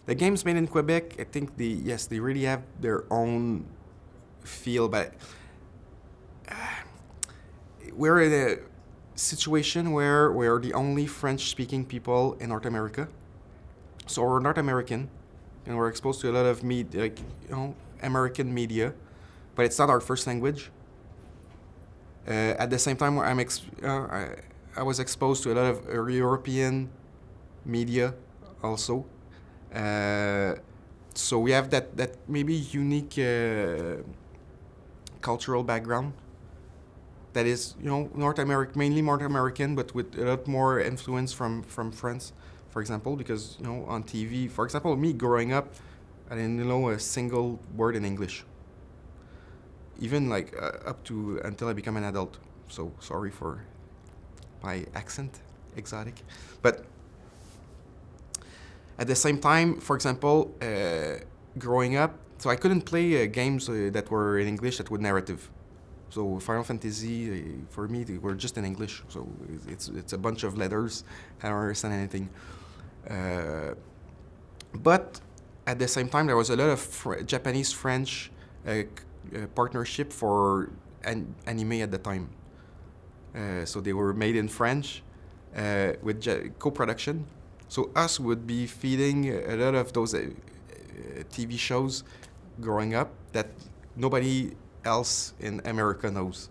The games made in Quebec, I think they really have their own feel, but we're in a situation where we're the only French-speaking people in North America. So we're North American, and we're exposed to a lot of American media, but it's not our first language. At the same time, I was exposed to a lot of European media also. So we have that maybe unique cultural background that is, mainly North American, but with a lot more influence from France, for example, because, on TV, for example, me growing up, I didn't know a single word in English. Even up to until I become an adult. So sorry for my accent, exotic. But at the same time, for example, growing up, so I couldn't play games that were in English that were narrative. So Final Fantasy, for me, they were just in English. So it's a bunch of letters. I don't understand anything. But at the same time, there was a lot of Japanese-French partnership for anime at the time. So they were made in French with co-production. So us would be feeding a lot of those TV shows growing up that nobody else in America knows.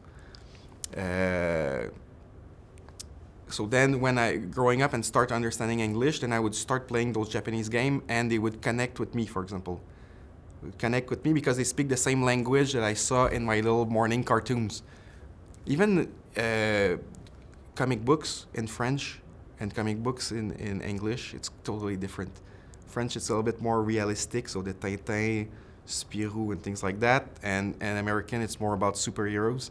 So then when growing up and start understanding English, then I would start playing those Japanese games and they would connect with me, for example. Connect with me because they speak the same language that I saw in my little morning cartoons. Even comic books in French and comic books in English, it's totally different. French, it's a little bit more realistic, so the Tintin, Spirou, and things like that. And American, it's more about superheroes.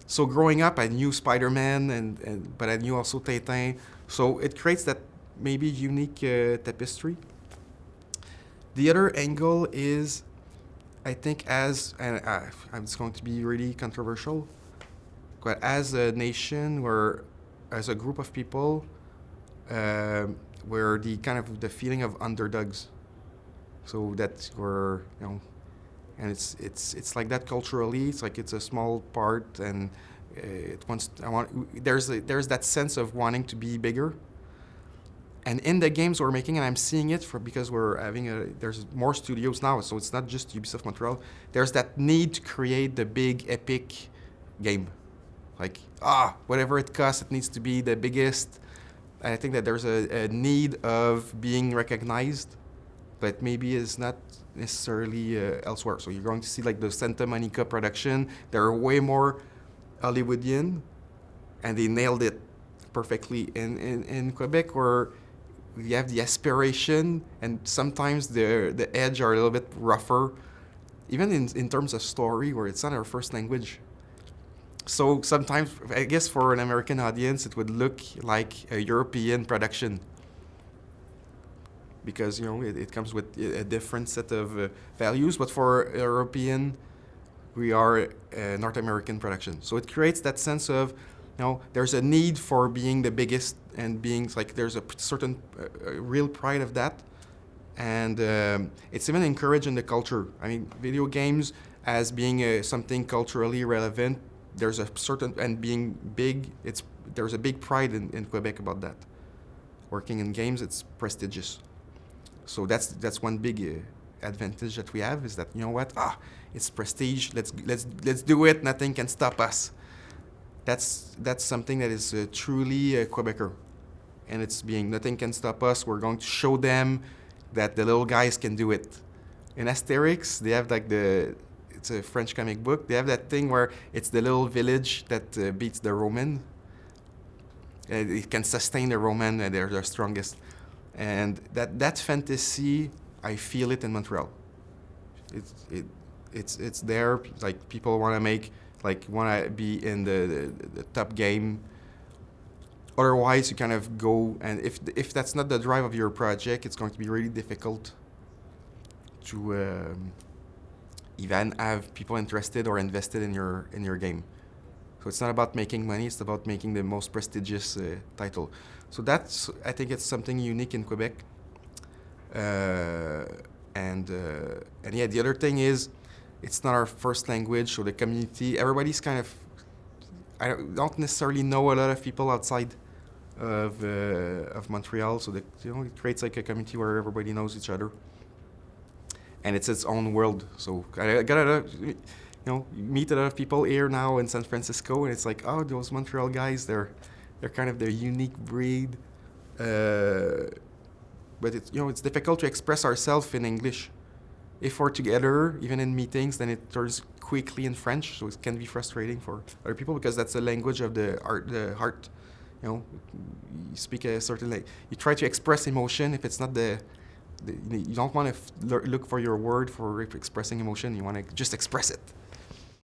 So growing up, I knew Spider-Man, but I knew also Tintin. So it creates that maybe unique tapestry. The other angle is, I think, it's going to be really controversial, but as a nation, as a group of people, we're the feeling of underdogs. So that we're, and it's like that culturally. It's like it's a small part, and there's that sense of wanting to be bigger. And in the games we're making, and I'm seeing it because there's more studios now, so it's not just Ubisoft Montreal. There's that need to create the big epic game, whatever it costs, it needs to be the biggest. And I think that there's a need of being recognized, but maybe it's not necessarily elsewhere. So you're going to see the Santa Monica production. They're way more Hollywoodian, and they nailed it perfectly. In Quebec, where we have the aspiration, and sometimes the edge are a little bit rougher, even in terms of story, where it's not our first language. So sometimes, I guess for an American audience, it would look like a European production, because it comes with a different set of values. But for European, we are a North American production. So it creates that sense of, there's a need for being the biggest, and being there's a certain real pride of that, and it's even encouraged in the culture. I mean, video games as being something culturally relevant. There's a certain, and being big, there's a big pride in Quebec about that. Working in games, it's prestigious. So that's one big advantage that we have, is that it's prestige. Let's do it. Nothing can stop us. That's something that is truly Quebecer, and it's being nothing can stop us. We're going to show them that the little guys can do it. In Asterix, they have it's a French comic book. They have that thing where it's the little village that beats the Roman. It can sustain the Roman, and they're the strongest. And that fantasy, I feel it in Montreal. It's there. People want to be in the top game. Otherwise, you kind of go, and if that's not the drive of your project, it's going to be really difficult to even have people interested or invested in your game. So it's not about making money; it's about making the most prestigious title. So I think it's something unique in Quebec. And yeah, the other thing is, it's not our first language, so the community, everybody's kind of, I don't necessarily know a lot of people outside of Montreal, so that, it creates like a community where everybody knows each other, and it's its own world. So I got you meet a lot of people here now in San Francisco, and it's like, oh, those Montreal guys, they're kind of the unique breed. But it's difficult to express ourselves in English. If we're together, even in meetings, then it turns quickly in French, so it can be frustrating for other people because that's the language of the heart. You speak a certain you try to express emotion. If it's not you don't want to look for your word for expressing emotion. You want to just express it.